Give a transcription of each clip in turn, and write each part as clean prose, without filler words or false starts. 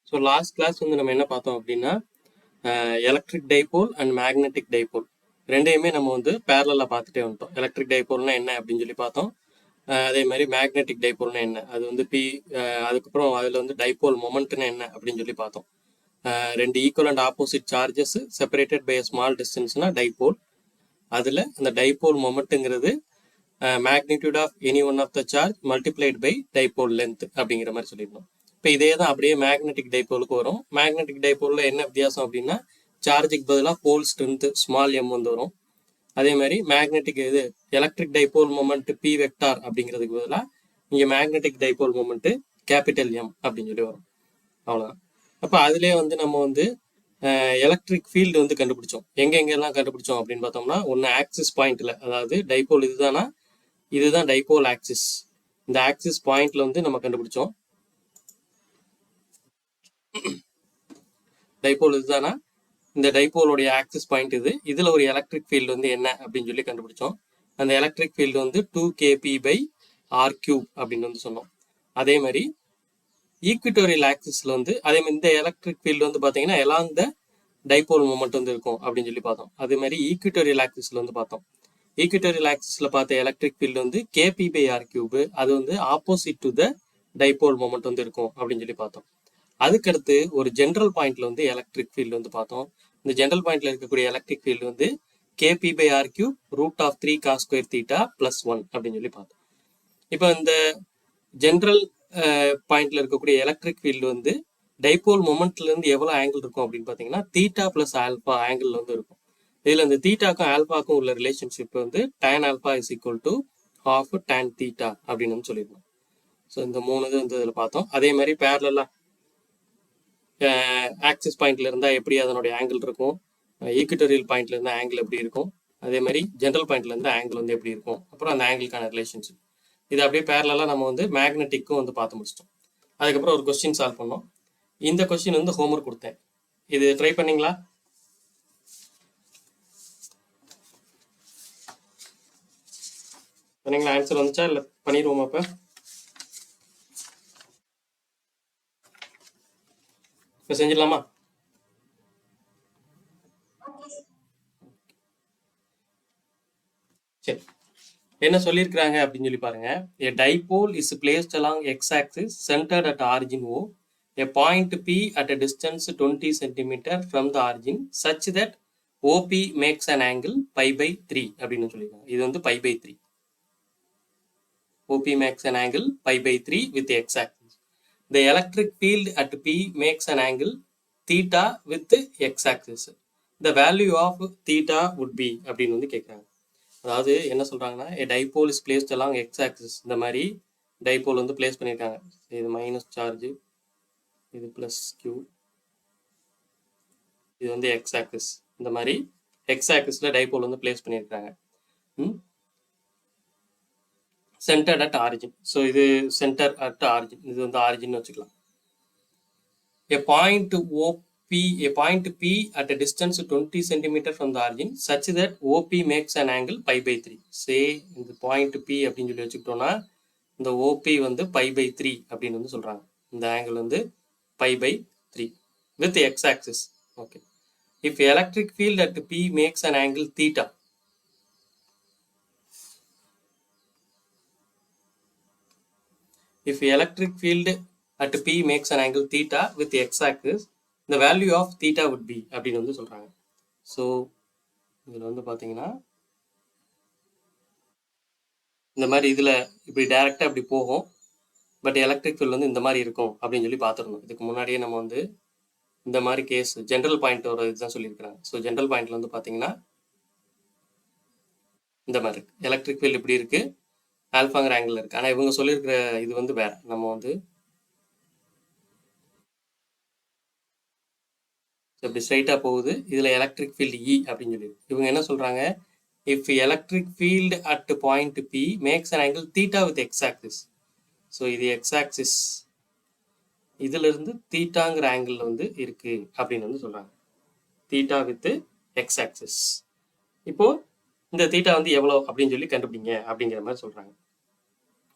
So last class வந்து நம்ம என்ன பார்த்தோம் அப்படின்னா electric dipole and magnetic dipole ரெண்டையுமே நம்ம வந்து பேரலாக பார்த்துட்டே வந்துட்டோம். எலக்ட்ரிக் டைபோல்னா என்ன அப்படின்னு சொல்லி பார்த்தோம். அதே மாதிரி மேக்னெட்டிக் டைபோல்னா என்ன, அது வந்து அதுக்கப்புறம் அதில் வந்து டைபோல் மொமெண்ட்னா என்ன அப்படின்னு சொல்லி பார்த்தோம். ரெண்டு equal and opposite charges separated by small டிஸ்டன்ஸ்னா டைபோல். அதில் அந்த டைபோல் மொமெண்ட்டுங்கிறது magnitude of any one of the charge multiplied by dipole length அப்படிங்கிற மாதிரி சொல்லியிருந்தோம். இப்போ இதே தான் அப்படியே மேக்னெட்டிக் டைபோலுக்கு வரும். மேக்னெட்டிக் டைபோலில் என்ன வித்தியாசம் அப்படின்னா சார்ஜுக்கு பதிலாக போல் ஸ்ட்ரென்த் ஸ்மால் எம் வந்து வரும். அதே மாதிரி மேக்னெட்டிக் இது electric dipole moment P vector அப்படிங்கிறதுக்கு பதிலாக இங்கே magnetic dipole moment capital M அப்படின்னு சொல்லி வரும். அவ்வளோதான். அப்போ அதுலேயே வந்து நம்ம வந்து எலக்ட்ரிக் ஃபீல்டு வந்து கண்டுபிடிச்சோம். எங்கெங்கெல்லாம் கண்டுபிடிச்சோம் அப்படின்னு பார்த்தோம்னா, ஒன்று ஆக்சிஸ் பாயிண்ட்ல, அதாவது டைபோல் இதுதான் டைபோல் ஆக்சிஸ். இந்த ஆக்சிஸ் பாயிண்ட்ல வந்து நம்ம கண்டுபிடிச்சோம். டைபோல் இதுதானா, இந்த டைபோலுடைய ஆக்சிஸ் பாயிண்ட் இதுல ஒரு எலக்ட்ரிக் ஃபீல்டு வந்து என்ன அப்படின்னு சொல்லி கண்டுபிடிச்சோம். அந்த எலக்ட்ரிக் ஃபீல்டு வந்து 2kp/r³ அப்படின்னு வந்து சொன்னோம். அதே மாதிரி ஈக்விட்டோரியல் ஆக்சிஸ்ல வந்து அதே மாதிரி இந்த எலக்ட்ரிக் ஃபீல்டு வந்து பாத்தீங்கன்னா எலாங் த டைபோல் மொமெண்ட் வந்து இருக்கும் அப்படின்னு சொல்லி பார்த்தோம். அதே மாதிரி ஈக்விட்டோரியல் ஆக்சிஸ்ல வந்து பார்த்தோம். ஈக்விட்டோரியல் ஆக்சிஸ்ல பார்த்த எலக்ட்ரிக் ஃபீல்டு வந்து kp/r³. அது வந்து opposite to the dipole moment வந்து இருக்கும் அப்படின்னு சொல்லி பார்த்தோம். அதுக்கடுத்து ஒரு ஜென்ரல் பாயிண்ட்ல வந்து எலக்ட்ரிக் ஃபீல்டு வந்து பார்த்தோம். இந்த ஜென்ரல் பாயிண்ட்ல இருக்கக்கூடிய எலக்ட்ரிக் ஃபீல்டு வந்து kp/r³ √3 cos² θ + 1 அப்படின்னு சொல்லி பார்த்தோம். இப்போ இந்த ஜென்ரல் பாயிண்ட்ல இருக்கக்கூடிய எலக்ட்ரிக் ஃபீல்டு வந்து டைபோல் மொமெண்ட்ல இருந்து எவ்வளவு ஆங்கிள் இருக்கும் அப்படின்னு பாத்தீங்கன்னா θ + α ஆங்கிள் வந்து இருக்கும். இதுல இந்த தீட்டாக்கும் ஆல்பாக்கும் உள்ள ரிலேஷன்ஷிப் வந்து tan α = ½ tan θ அப்படின்னு சொல்லியிருந்தோம். ஸோ இந்த மூணு இது வந்து இதில் பார்த்தோம். அதே மாதிரி பேரலா ஆக்சிஸ் பாயிண்ட்ல இருந்தா எப்படி அதனுடைய ஆங்கிள் இருக்கும், ஈக்விட்டோரியல் பாயிண்ட்ல இருந்தா ஆங்கிள் எப்படி இருக்கும், அதே மாதிரி ஜென்ரல் பாயிண்ட்ல இருந்தா ஆங்கிள் வந்து எப்படி இருக்கும், அப்புறம் அந்த ஆங்கிளுக்கான ரிலேஷன்ஷிப் இது அப்படியே பேரலா நம்ம வந்து மேக்னெட்டிக்கும் வந்து பார்த்து முடிச்சிட்டோம். அதுக்கப்புறம் ஒரு கொஸ்டின் சால்வ் பண்ணோம். இந்த கொஸ்டின் வந்து ஹோம்ஒர்க் கொடுத்தேன். இது ட்ரை பண்ணீங்களா? பண்ணீங்களா? ஆன்சர் வந்துச்சா இல்லை பண்ணிடுவோமா? இப்போ செஞ்சிடலாமா? சரி, என்ன சொல்லியிருக்கிறாங்க அப்படின்னு சொல்லி பாருங்க. A dipole is placed along x-axis centered at origin O. A point P at a distance 20 cm from the origin such that OP makes an angle π/3 அப்படின்னு சொல்லியிருக்காங்க. இது வந்து π/3. OP makes an angle π/3 with x-axis. The electric field at P makes an angle θ with x-axis. The value of θ would be அப்படின்னு வந்து கேட்குறாங்க. அதாவது என்ன சொல்றாங்கன்னா, dipole is placed along X axis. இந்த மாதிரி டைபோல் வந்து பிளேஸ் பண்ணியிருக்காங்க. இது மைனஸ் சார்ஜ், இது பிளஸ் கியூ, இது வந்து எக்ஸ் ஆக்சிஸ். இந்த மாதிரி எக்ஸ் ஆக்சிஸ்ல டைபோல் வந்து பிளேஸ் பண்ணியிருக்காங்க. Centred at origin. ஸோ இது சென்டர் அட் ஆரிஜின், இது வந்து ஆரிஜின் வச்சுக்கலாம். A point P at a distance 20 cm from the origin such that OP makes an angle π/3. Say இந்த point P அப்படின்னு சொல்லி வச்சுக்கிட்டோம்னா இந்த OP வந்து π/3 அப்படின்னு வந்து சொல்றாங்க. இந்த ஆங்கிள் வந்து π/3 with x axis. Okay. If electric field at P makes an angle θ, if electric field at P makes an angle θ with x axis, the value of θ would be அப்படின்னு வந்து சொல்றாங்க. ஸோ இதில் வந்து பார்த்தீங்கன்னா இந்த மாதிரி இதில் இப்படி டைரெக்டாக இப்படி போகும், பட் எலக்ட்ரிக் ஃபீல்டு வந்து இந்த மாதிரி இருக்கும் அப்படின்னு சொல்லி பார்த்துருந்தோம். இதுக்கு முன்னாடியே நம்ம வந்து இந்த மாதிரி கேஸ் ஜென்ரல் பாயிண்ட் ஒரு இதுதான் சொல்லியிருக்கிறாங்க. ஸோ ஜென்ரல் பாயிண்ட்ல வந்து பார்த்தீங்கன்னா இந்த மாதிரி இருக்கு, எலக்ட்ரிக் ஃபீல்டு இப்படி இருக்கு, ஆல்ஃபாங்கிற ஆங்கிள் இருக்கு. ஆனால் இவங்க சொல்லியிருக்கிற இது வந்து வேற. நம்ம வந்து இப்படி ஸ்ட்ரைட்டாக போகுது, இதில் எலக்ட்ரிக் ஃபீல்டு இ அப்படின்னு சொல்லி இவங்க என்ன சொல்றாங்க, if electric field at point P makes an angle θ with x axis. So இது எக்ஸ் ஆக்சிஸ், இதுல இருந்து தீட்டாங்கிற ஆங்கிள் வந்து இருக்கு அப்படின்னு வந்து சொல்றாங்க. Theta with x axis. இப்போ இந்த தீட்டா வந்து எவ்வளோ அப்படின்னு சொல்லி கண்டுபிடிங்க அப்படிங்கிற மாதிரி சொல்றாங்க.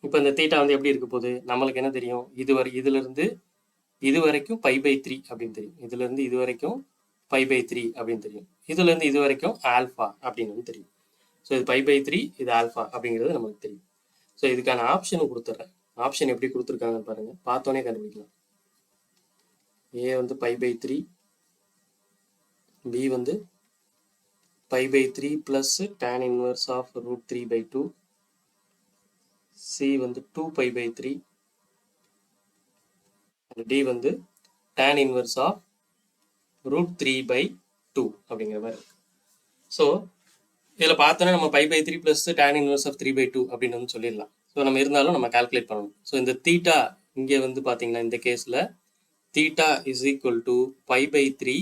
இப்போ இந்த தீட்டா வந்து எப்படி இருக்க போகுது, நம்மளுக்கு என்ன தெரியும், இதுல இருந்து இது வரைக்கும் π/3 அப்படின்னு தெரியும். இதுல இருந்து இது வரைக்கும் π/3 அப்படின்னு தெரியும். இதுல இருந்து இது வரைக்கும் ஆல்பா அப்படின்னு தெரியும். ஸோ இது π/3, இது ஆல்பா அப்படிங்கிறது நமக்கு தெரியும். ஸோ இதுக்கான ஆப்ஷனும் கொடுத்துட்றேன். ஆப்ஷன் எப்படி கொடுத்துருக்காங்கன்னு பாருங்க, பார்த்தோன்னே கண்டுபிடிக்கலாம். ஏ வந்து π/3, பி வந்து π/3 plus tan inverse of √3/2, C வந்து 2π/3, டி வந்து tan inverse of √3/2 அப்படிங்கிற மாதிரி இருக்கு. ஸோ இதில் பார்த்தோன்னா நம்ம π/3 plus tan inverse of 3/2 அப்படின்னு வந்து சொல்லிடலாம். ஸோ நம்ம இருந்தாலும் நம்ம கால்குலேட் பண்ணணும். ஸோ இந்த தீட்டா இங்கே வந்து பார்த்தீங்கன்னா இந்த கேஸில் theta is equal to π/3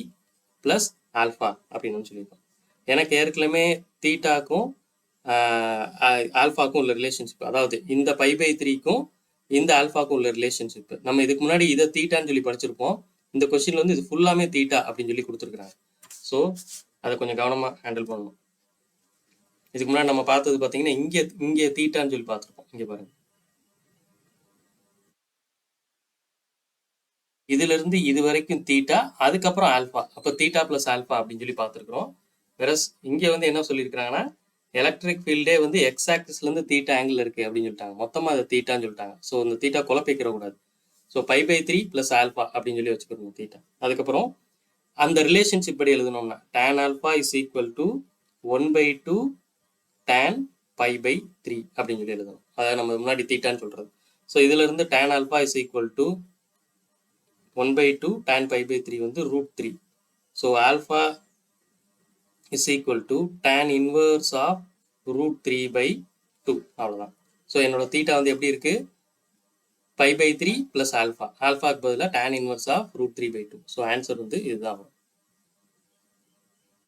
plus alpha அப்படின்னு சொல்லியிருக்கோம். எனக்கு ஏற்கனவே தீட்டாக்கும் ஆல்ஃபாக்கும் உள்ள ரிலேஷன்ஷிப், அதாவது இந்த π/3க்கும் இந்த ஆல்ஃபாக்கும் உள்ள ரிலேஷன்ஷிப் நம்ம இதுக்கு முன்னாடி இதை தீட்டான்னு சொல்லி படிச்சிருப்போம். இந்த கொஸ்டின்ல வந்து இது ஃபுல்லாமே தீட்டா அப்படின்னு சொல்லி கொடுத்துருக்குறாங்க. ஸோ அதை கொஞ்சம் கவனமாக ஹேண்டில் பண்ணணும். இதுக்கு முன்னாடி நம்ம பார்த்தது பார்த்தீங்கன்னா இங்கே தீட்டான்னு சொல்லி பார்த்துருப்போம். இங்கே பாருங்க, இதுல இருந்து இது வரைக்கும் தீட்டா, அதுக்கப்புறம் ஆல்பா, அப்போ தீட்டா பிளஸ் ஆல்பா அப்படின்னு சொல்லி பார்த்துருக்குறோம். வெரஸ் இங்கே வந்து என்ன சொல்லியிருக்கிறாங்கன்னா எலக்ட்ரிக் ஃபீல்டே வந்து எக்ஸ் ஆக்சிஸ்லேருந்து தீட்டா ஆங்கிள் இருக்கு அப்படின்னு சொல்லிட்டாங்க. மொத்தமாக அதை தீட்டான்னு சொல்லிட்டாங்க. ஸோ இந்த தீட்டா குழப்பிக்கிற கூடாது. ஸோ π/3 ப்ளஸ் ஆல்பா அப்படின்னு சொல்லி வச்சுக்கணும் தீட்டா. அதுக்கப்புறம் அந்த ரிலேஷன்ஷிப் படி எழுதணும்னா tan alpha is equal to 1/2 tan π/3 அப்படின்னு சொல்லி எழுதணும். அதாவது நம்ம முன்னாடி தீட்டான்னு சொல்றது. ஸோ இதுல இருந்து tan alpha is equal to 1/2 tan π/3 வந்து √3. So alpha is equal to tan inverse of √3/2. அவ்வளோதான். ஸோ என்னோட தீட்டா வந்து எப்படி இருக்கு, π/3 பிளஸ் ஆல்பா, ஆல்பாக்கு பதிலாக tan inverse of √3/2. So answer வந்து இதுதான் வரும்.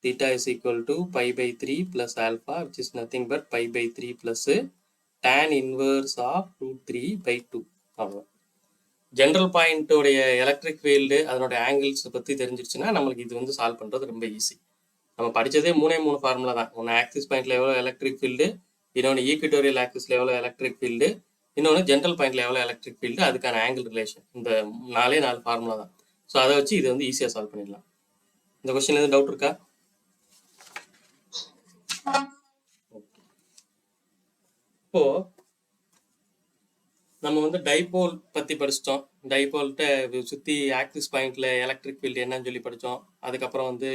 theta is equal to π/3 plus alpha, which is nothing but π/3 plus tan inverse of √3/2. அவ்வளோ. ஜென்ரல் பாயிண்ட் உடைய எலக்ட்ரிக் ஃபீல்டு அதனோட ஆங்கிள்ஸ் பற்றி தெரிஞ்சிருச்சுன்னா நம்மளுக்கு இது வந்து சால்வ் பண்ணுறது ரொம்ப ஈஸி. நம்ம படித்ததே 3 ஃபார்முலா தான். ஒன்று ஆக்சிஸ் பாயிண்ட்ல எவ்வளோ எலக்ட்ரிக் ஃபீல்டு, இன்னொன்று ஈக்விட்டோரியல் ஆக்சிஸ்ல எவ்வளோ எலக்ட்ரிக் ஃபீல்டு, இன்னொன்று ஜென்ரல் பாயிண்ட்ல எவ்வளோ எலக்ட்ரிக் ஃபீல்டு, அதுக்கான ஆங்கிள் ரிலேஷன். இந்த 4 ஃபார்முலா தான். ஸோ அதை வச்சு இது வந்து ஈஸியாக சால்வ் பண்ணிடலாம். இந்த கொஸ்டின் எதுவும் டவுட் இருக்கா? இப்போ நம்ம வந்து டைபோல் பத்தி படிச்சிட்டோம். டைபோல்கிட்ட சுற்றி ஆக்சிஸ் பாயிண்ட்ல எலக்ட்ரிக் ஃபீல்டு என்னன்னு சொல்லி படித்தோம். அதுக்கப்புறம் வந்து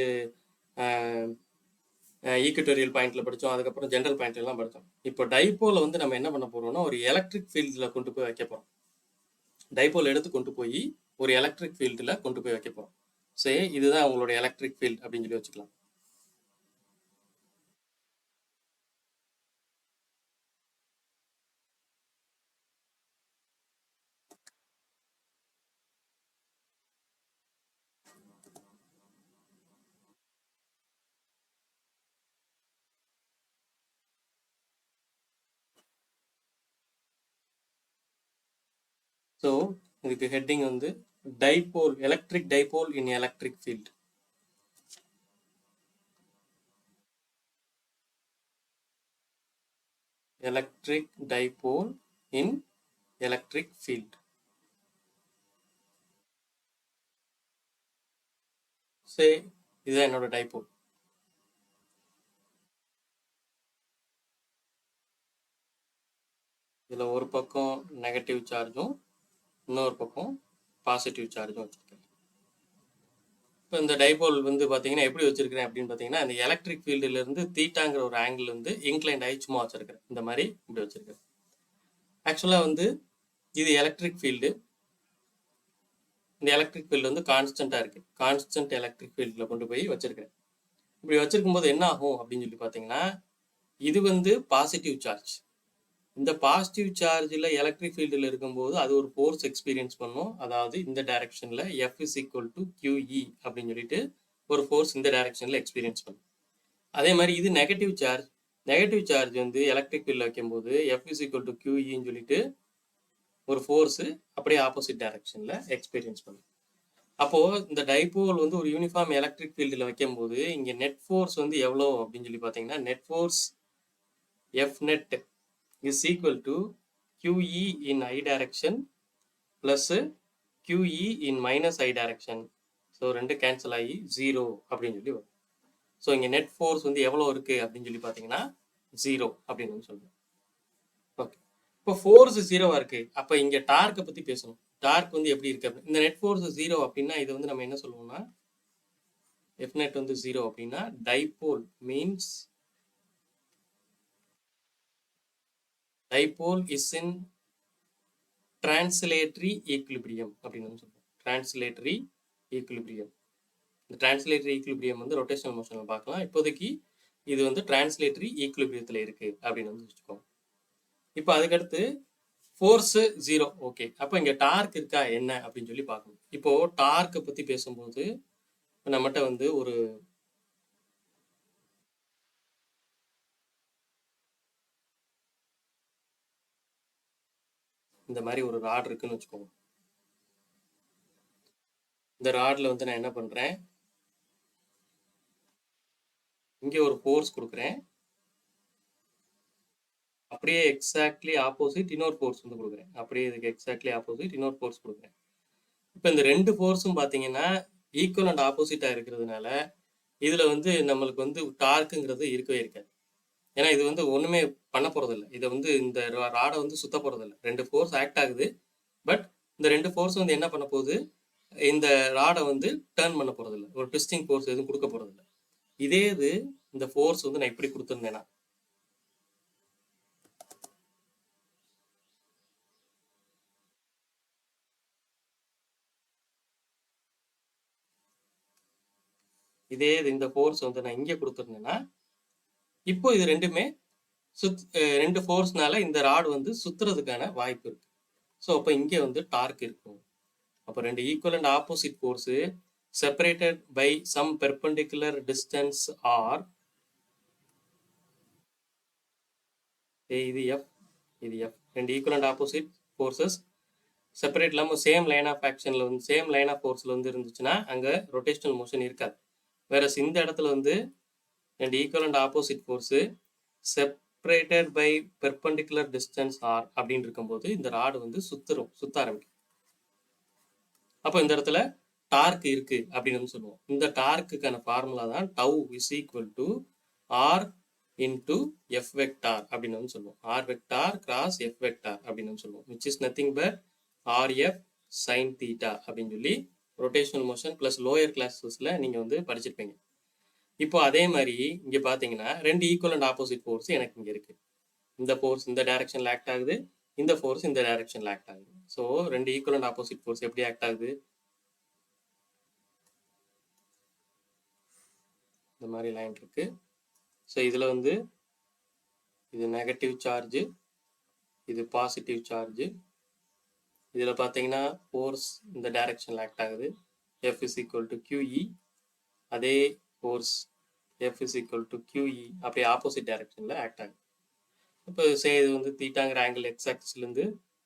ஈக்விட்டோரியல் பாயிண்ட்ல படித்தோம். அதுக்கப்புறம் ஜென்ரல் பாயிண்ட்லாம் படித்தோம். இப்போ டைபோலை வந்து நம்ம என்ன பண்ண போறோம்னா ஒரு எலக்ட்ரிக் ஃபீல்டில் கொண்டு போய் வைக்க போகிறோம். டைபோல் எடுத்து கொண்டு போய் ஒரு எலக்ட்ரிக் ஃபீல்டில் கொண்டு போய் வைக்க போகிறோம். சரி, இதுதான் உங்களோட எலக்ட்ரிக் ஃபீல்டு அப்படின்னு சொல்லி வச்சுக்கலாம். ஸோ இதுக்கு ஹெட்டிங் வந்து டைபோல், எலக்ட்ரிக் டைபோல் இன் எலக்ட்ரிக் ஃபீல்டு. எலக்ட்ரிக் டைபோல் இன் எலக்ட்ரிக் ஃபீல்டு. சரி, இதுதான் என்னோட டைபோல். இதில் ஒரு பக்கம் நெகட்டிவ் சார்ஜும் இன்னொரு பக்கம் பாசிட்டிவ் சார்ஜும் வச்சுருக்கேன். இப்போ இந்த டைபோல் வந்து பார்த்தீங்கன்னா எப்படி வச்சுருக்கிறேன் அப்படின்னு பார்த்தீங்கன்னா, அந்த எலக்ட்ரிக் ஃபீல்டுலேருந்து தீட்டாங்கிற ஒரு ஆங்கிள் வந்து இன்க்ளைண்ட் ஆகி சும்மா வச்சுருக்கிறேன். இந்த மாதிரி இப்படி வச்சுருக்கேன். ஆக்சுவலாக வந்து இது எலக்ட்ரிக் ஃபீல்டு. இந்த எலக்ட்ரிக் ஃபீல்டு வந்து கான்ஸ்டண்ட்டாக இருக்குது. கான்ஸ்டன்ட் எலக்ட்ரிக் ஃபீல்டில் கொண்டு போய் வச்சுருக்கேன். இப்படி வச்சுருக்கும் போது என்ன ஆகும் அப்படின்னு சொல்லி பார்த்தீங்கன்னா, இது வந்து பாசிட்டிவ் சார்ஜ். இந்த பாசிட்டிவ் சார்ஜில் எலக்ட்ரிக் ஃபீல்டில் இருக்கும்போது அது ஒரு ஃபோர்ஸ் எக்ஸ்பீரியன்ஸ் பண்ணும். அதாவது இந்த டைரக்ஷனில் F is equal to QE அப்படின்னு சொல்லிட்டு ஒரு ஃபோர்ஸ் இந்த டைரக்ஷனில் எக்ஸ்பீரியன்ஸ் பண்ணும். அதே மாதிரி இது நெகட்டிவ் சார்ஜ். நெகட்டிவ் சார்ஜ் வந்து எலக்ட்ரிக் ஃபீல்டில் வைக்கும்போது F is equal to QEன்னு சொல்லிட்டு ஒரு ஃபோர்ஸு அப்படியே ஆப்போசிட் டைரக்ஷனில் எக்ஸ்பீரியன்ஸ் பண்ணும். அப்போது இந்த டைபோல் வந்து ஒரு யூனிஃபார்ம் எலக்ட்ரிக் ஃபீல்டில் வைக்கும்போது இங்கே நெட் ஃபோர்ஸ் வந்து எவ்வளோ அப்படின்னு சொல்லி பார்த்தீங்கன்னா, net force F net is equal to QE in I direction plus QE in minus I direction. So ரெண்டு கேன்சல் ஆகி 0 அப்படின்னு சொல்லி வரும். ஸோ இங்கே நெட் ஃபோர்ஸ் வந்து எவ்வளோ இருக்குது அப்படின்னு சொல்லி பார்த்தீங்கன்னா 0 அப்படின்னு சொல்லுவோம். ஓகே, இப்போ ஃபோர்ஸ் 0வா இருக்குது. அப்போ இங்கே டார்க்கை பற்றி பேசணும். டார்க் வந்து எப்படி இருக்குது, இந்த நெட் ஃபோர்ஸ் 0 அப்படின்னா இது வந்து நம்ம என்ன சொல்லுவோம்னா, எஃப் நெட் வந்து 0 அப்படின்னா dipole means dipole is in translatory equilibrium அப்படின்னு சொல்லுவோம். Translatory equilibrium. இந்த டிரான்ஸ்லேட்டரி ஈக்குலிபிரியம் வந்து ரொட்டேஷனல் மோஷனில் பார்க்கலாம். இப்போதைக்கு இது வந்து டிரான்ஸ்லேட்டரி ஈக்குலிபிரியத்தில் இருக்கு அப்படின்னு வந்து வச்சுக்கோங்க. இப்போ அதுக்கடுத்து ஃபோர்ஸு 0. ஓகே, அப்போ இங்கே டார்க் இருக்கா என்ன அப்படின்னு சொல்லி பார்க்கணும். இப்போ டார்க்கை பற்றி பேசும்போது நம்மகிட்ட வந்து ஒரு இந்த மாதிரி ஒரு ராட் இருக்குன்னு வச்சுக்கோங்க. இந்த ராட்ல வந்து நான் என்ன பண்றேன், இங்கே ஒரு ஃபோர்ஸ் கொடுக்குறேன். அப்படியே எக்ஸாக்ட்லி ஆப்போசிட் இன்னொரு ஃபோர்ஸ் வந்து கொடுக்குறேன். அப்படியே இதுக்கு எக்ஸாக்ட்லி ஆப்போசிட் இன்னொரு ஃபோர்ஸ் கொடுக்குறேன். இப்போ இந்த ரெண்டு ஃபோர்ஸும் பார்த்தீங்கன்னா ஈக்குவல் அண்ட் ஆப்போசிட்டாக இருக்கிறதுனால இதில் வந்து நம்மளுக்கு வந்து டார்க்குங்கிறது இருக்கவே இருக்காது. ஏன்னா இது வந்து ஒன்றுமே பண்ண போகிறதில்ல. இதை வந்து இந்த ராடை வந்து சுத்த போகிறதில்ல. ரெண்டு ஃபோர்ஸ் ஆக்ட் ஆகுது. பட் இந்த ரெண்டு ஃபோர்ஸ் வந்து என்ன பண்ண போகுது, இந்த ராடை வந்து டேர்ன் பண்ண போகிறதில்ல. ஒரு ட்விஸ்டிங் ஃபோர்ஸ் எதுவும் கொடுக்க போகிறதில்ல. இதே இது இந்த ஃபோர்ஸ் வந்து நான் இப்படி கொடுத்துருந்தேன்னா, இதே இந்த ஃபோர்ஸ் வந்து நான் இங்கே கொடுத்துருந்தேன்னா, இப்போ இது ரெண்டுமே ரெண்டு ஃபோர்ஸ்னால இந்த ராடு வந்து சுத்துறதுக்கான வாய்ப்பு இருக்கு. ஸோ அப்போ இங்கே வந்து டார்க் இருக்கும். அப்போ ரெண்டு equal and opposite force separated by some perpendicular distance r, இது எஃப், இது எஃப். ரெண்டு equal and opposite forces separate இல்லாமல் சேம் லைன் ஆஃப் ஆக்ஷனில் வந்து சேம் லைன் ஆஃப் ஃபோர்ஸில் வந்து இருந்துச்சுன்னா அங்கே ரொட்டேஷனல் மோஷன் இருக்காது. வேற இந்த இடத்துல வந்து ரெண்டு equal and opposite force separated by perpendicular distance r அப்படின்னு இருக்கும்போது இந்த ராடு வந்து சுத்த ஆரம்பிக்கும். அப்போ இந்த இடத்துல டார்க் இருக்கு அப்படின்னு சொல்லுவோம். இந்த டார்க்குக்கான ஃபார்முலா தான் tau is equal to r into F vector அப்படின்னு சொல்லுவோம். R vector cross F vector அப்படின்னு சொல்லுவோம். Which is nothing but r F sine theta அப்படின்னு சொல்லி ரொட்டேஷனல் மோஷன் பிளஸ் லோயர் கிளாஸஸ்ல நீங்க வந்து படிச்சிருப்பீங்க. இப்போ அதே மாதிரி இங்க பாத்தீங்கன்னா ரெண்டு ஈக்குவல் அண்ட் ஆப்போசிட் ஃபோர்ஸ் எனக்கு இங்க இருக்கு. இந்த ஃபோர்ஸ் இந்த டைரக்ஷன்ல ஆக்ட் ஆகுது, இந்த ஃபோர்ஸ் இந்த டைரக்ஷன்ல ஆக்ட் ஆகுது. ஸோ ரெண்டு ஈக்குவல் அண்ட் ஆப்போசிட் ஃபோர்ஸ் எப்படி ஆக்ட் ஆகுது, இந்த மாதிரி லைன் இருக்கு. ஸோ இதுல வந்து இது நெகட்டிவ் சார்ஜ், இது பாசிட்டிவ் சார்ஜ். இதுல பாத்தீங்கன்னா ஃபோர்ஸ் இந்த டைரக்ஷன்ல ஆக்ட் ஆகுது. F is equal to QE. அதே force F is equal to QE அப்படியே ஆப்போசிட் டைரக்ஷன்ல ஆக்ட் ஆகுது. இப்போ இது வந்து தீட்டாங்கிற ஆங்கிள் எக்ஸ் ஆக்சிஸ்லேருந்து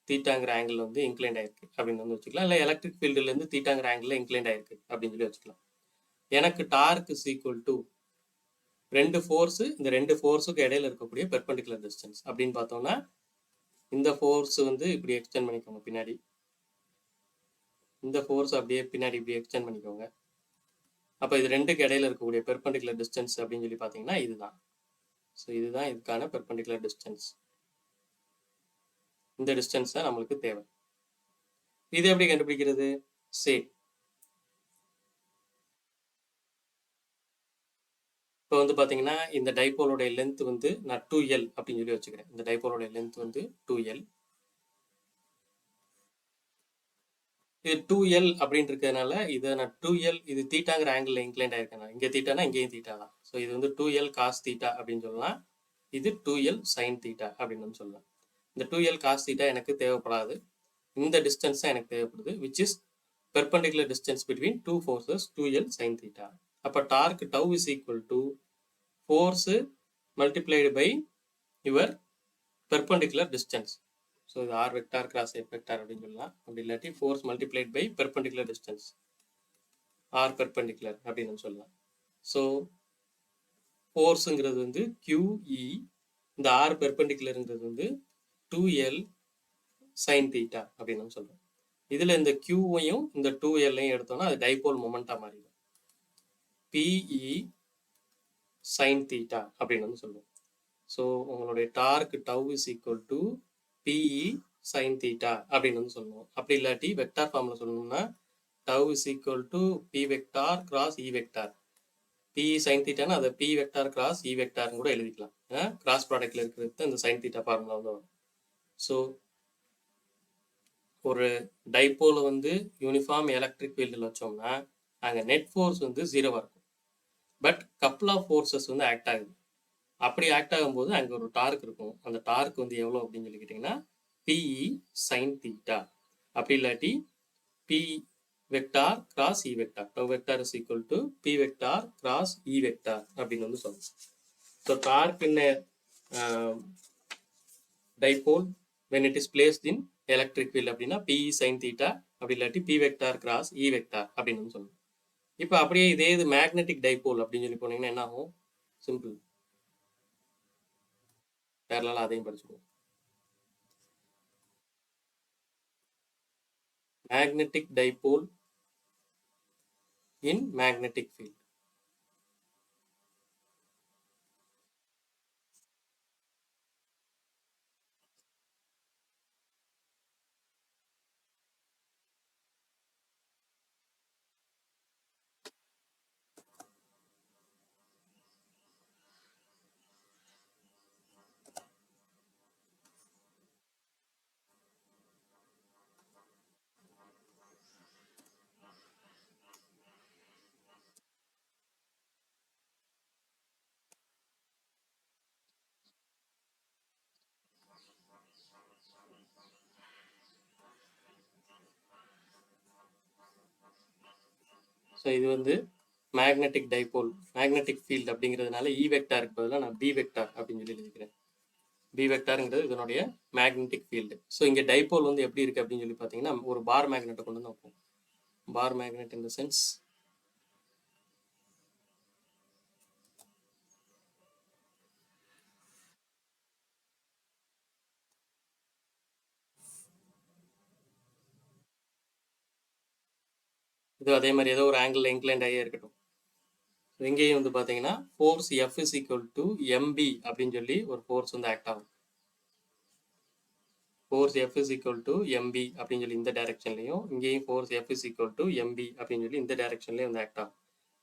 தீட்டாங்கிற ஆங்கிள் வந்து இன்க்ளைண்ட் ஆயிருக்கு அப்படின்னு வந்து வச்சுக்கலாம். இல்லை எலக்ட்ரிக் ஃபீல்டுலேருந்து தீட்டாங்கிற ஆங்கிள் இன்க்ளைண்ட் ஆயிருக்கு அப்படின்னு சொல்லி வச்சுக்கலாம். எனக்கு டார்க் இஸ் ஈக்குவல் டு ரெண்டு ஃபோர்ஸு, இந்த ரெண்டு ஃபோர்ஸுக்கு இடையில இருக்கக்கூடிய பெர்பெண்டிகுலர் டிஸ்டன்ஸ் அப்படின்னு பார்த்தோம்னா இந்த ஃபோர்ஸ் வந்து இப்படி எக்ஸ்டெண்ட் பண்ணிக்கோங்க பின்னாடி, இந்த ஃபோர்ஸ் அப்படியே பின்னாடி இப்படி எக்ஸ்டெண்ட் பண்ணிக்கோங்க. அப்போ இது ரெண்டுக்கு இடையில இருக்கக்கூடிய பெர்பெண்டிகுலர் டிஸ்டன்ஸ் அப்படின்னு சொல்லி பார்த்தீங்கன்னா இதுதான். ஸோ இதுதான் இதுக்கான பெர்பெண்டிகுலர் டிஸ்டன்ஸ். இந்த டிஸ்டன்ஸ் தான் நம்மளுக்கு தேவை. இது எப்படி கண்டுபிடிக்கிறது? சரி, இப்போ வந்து பார்த்தீங்கன்னா இந்த டைபோலோட லென்த் வந்து நான் 2L அப்படின்னு சொல்லி வச்சுக்கிறேன். இந்த டைபோலோட லென்த் வந்து 2L. இது 2L அப்படின்னு இருக்கிறதுனால இதை நான் 2L, இது தீட்டாங்கிற ஆங்கிள் இன்க்ளைண்ட் ஆயிருக்கேன். இங்கே தீட்டானா இங்கேயும் தீட்டா தான். ஸோ இது வந்து 2L காஸ் தீட்டா அப்படின்னு சொல்லலாம். இது 2L சைன் தீட்டா அப்படின்னு சொல்லலாம். இந்த 2L காஸ் தீட்டா எனக்கு தேவைப்படாது. இந்த டிஸ்டன்ஸ் தான் எனக்கு தேவைப்படுது, which is perpendicular distance between two forces 2L sine theta. அப்போ torque tau is equal to force multiplied by your perpendicular distance. So இது r vector cross F vector அப்படின்னு சொல்லலாம். அப்படி இல்லாட்டி force multiplied by perpendicular distance r perpendicular அப்படின்னு சொல்லலாம். So ஃபோர்ஸுங்கிறது வந்து QE, இந்த ஆர் பெர்பெண்டிகுலருங்கிறது வந்து 2L சைன் தீட்டா அப்படின்னு சொல்றோம். இதுல இந்த Qவையும் இந்த 2Lஐயும் எடுத்தோம்னா அது டைபோல் மொமெண்டா மாறிடும். PE sin theta அப்படின்னு வந்து சொல்லுவோம். ஸோ உங்களுடைய torque tau is equal to P E sine theta அப்படின்னு வந்து சொல்லுவோம். அப்படி இல்லாட்டி வெக்டார் ஃபார்ம்ல சொல்லணும்னா tau is equal to P vector cross E vector. P E sine தீட்டானா அதை பி வெக்டார் கிராஸ் இ வெக்டார்னு கூட எழுதிக்கலாம். கிராஸ் ப்ராடக்ட்ல இருக்கிறது இந்த சைன் தீட்டா ஃபார்முலா வந்து வரும். ஸோ ஒரு டைபோல வந்து யூனிஃபார்ம் எலக்ட்ரிக் ஃபீல்டில் வச்சோம்னா அங்கே நெட் ஃபோர்ஸ் வந்து 0வா இருக்கும். பட் கப்புள் ஆஃப் ஃபோர்ஸஸ் வந்து ஆக்ட் ஆகுது. அப்படி ஆக்ட் ஆகும்போது அங்கே ஒரு டார்க் இருக்கும். அந்த டார்க் வந்து எவ்வளோ அப்படின்னு சொல்லி கேட்டிங்கன்னா பிஇ சைன் தீட்டா. அப்படி இல்லாட்டி P vector cross E vector. Tau vector is equal to P vector cross E vector அப்படின்னு வந்து சொல்லணும். So torque in dipole when it is placed in electric field அப்படின்னா பிஇ சைன் தீட்டா, அப்படி இல்லாட்டி P vector cross E vector அப்படின்னு சொல்லணும். இப்போ அப்படியே இதே இது மேக்னெட்டிக் டைபோல் அப்படின்னு சொல்லி போனீங்கன்னா என்ன ஆகும்? சிம்பிள், பேரலா அதையும் படிச்சுக்குவோம். magnetic dipole in magnetic field. So இது வந்து மேக்னெட்டிக் டைபோல், மேக்னெட்டிக் ஃபீல்டு அப்படிங்கிறதுனால இ வெக்டாருக்கு பதிலாக நான் பி வெக்டார் அப்படின்னு சொல்லி எழுதிக்கிறேன். பி வெக்டாருங்கிறது இதனுடைய மேக்னெட்டிக் ஃபீல்டு. ஸோ இங்கே டைபோல் வந்து எப்படி இருக்குது அப்படின்னு சொல்லி பார்த்தீங்கன்னா ஒரு பார் மேக்னெட்டை கொண்டு வந்து வைப்போம். Bar magnet in the sense இது அதே மாதிரி ஏதோ ஒரு ஆங்கிள் இன்க்ளைண்ட் ஆகியே இருக்கட்டும். இங்கேயும் வந்து பார்த்தீங்கன்னா force F is equal to MP அப்படின்னு சொல்லி ஒரு ஃபோர்ஸ் வந்து ஆக்ட் ஆகும். Force F is equal to MP அப்படின்னு சொல்லி இந்த டைரக்ஷன்லையும், இங்கேயும் force F is equal to MP அப்படின்னு சொல்லி இந்த டைரக்ஷன்லையும் வந்து ஆக்ட் ஆகும்.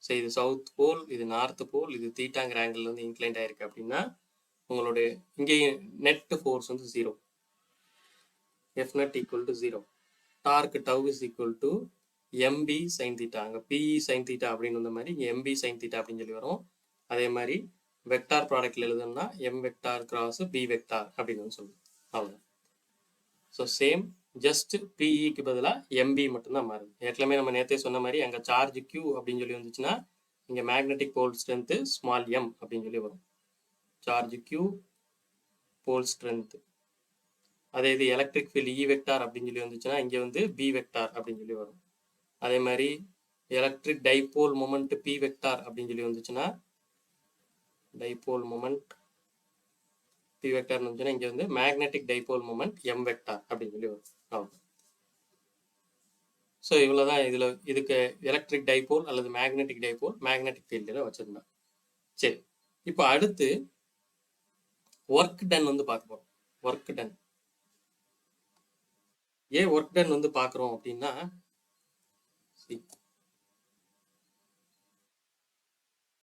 ஸோ இது சவுத் போல், இது நார்த் போல், இது தீட்டாங்கிற ஆங்கிள் வந்து இன்க்ளைண்ட் ஆயிருக்கு அப்படின்னா உங்களுடைய இங்கேயும் நெட் ஃபோர்ஸ் வந்து 0, F net equal to 0. Torque tau is equal to M B sine theta. அங்கே பிஇ சைன் தீட்டா அப்படின்னு வந்த மாதிரி இங்கே எம்பி சைன் தீட்டா அப்படின்னு சொல்லி வரும். அதே மாதிரி வெக்டார் ப்ராடக்ட்ல எழுதணும்னா M vector cross B vector அப்படின்னு வந்து சொல்லுவோம். அவ்வளோ. ஸோ சேம், ஜஸ்ட் பிஇக்கு பதிலாக எம்பி மட்டும்தான் மாறுது. ஏற்கனவே நம்ம நேற்றே சொன்ன மாதிரி அங்கே சார்ஜ் கியூ அப்படின்னு சொல்லி வந்துச்சுன்னா இங்கே magnetic pole strength small M அப்படின்னு சொல்லி வரும். Charge Q pole strength. அதே இது எலக்ட்ரிக் ஃபீல்டு இ வெக்டார் அப்படின்னு சொல்லி வந்துச்சுன்னா இங்கே வந்து பி வெக்டார் அப்படின்னு சொல்லி வரும். அதே மாதிரி electric dipole moment P vector அப்படின்னு சொல்லி வந்துச்சுன்னா டைபோல் மொமெண்ட் பி வெக்டார்னு வந்துச்சுன்னா இங்கே வந்து magnetic dipole moment M vector அப்படின்னு சொல்லி வரும். அவ்வளோ. ஸோ இவ்வளோதான் இதில் இதுக்கு எலக்ட்ரிக் டைபோல் அல்லது மேக்னெட்டிக் டைபோல் மேக்னெட்டிக் ஃபீல்டில் வச்சுருந்தேன். சரி, இப்போ அடுத்து ஒர்க் டன் வந்து பார்க்க போகிறோம். ஒர்க் டன் ஏன் ஒர்க் டன் வந்து பார்க்குறோம் அப்படின்னா,